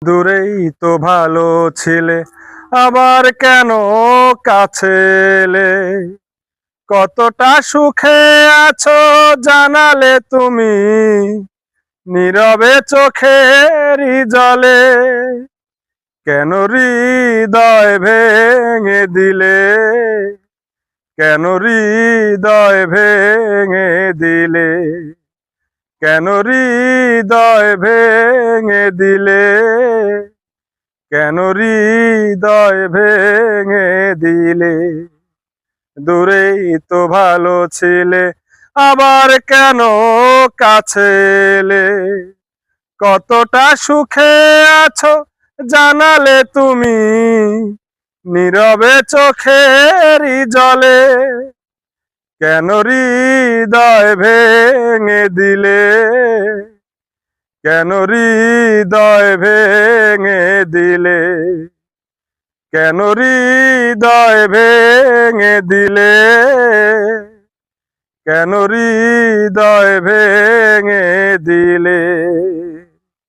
দূরেই তো ভালো ছিলে, আবার কেন কাছে এলে? কতটা সুখে আছো জানালে তুমি, নীরবে চোখেরই জলে। কেন হৃদয় ভেঙে দিলে? কেন হৃদয় ভেঙে দিলে? কেন হৃদয় ভেঙে দিলে? কেন হৃদয় ভেঙে দিলে? দূরেই তো ভালো ছিলে, আবার কেন কাছে এলে? কতটা সুখে আছো জানালে তুমি, নীরবে চোখেরই জলে। কেন হৃদয় ভেঙে দিলে? কেন হৃদয় ভেঙে দিলে? কেন হৃদয় ভেঙে দিলে? কেন হৃদয় ভেঙে দিলে?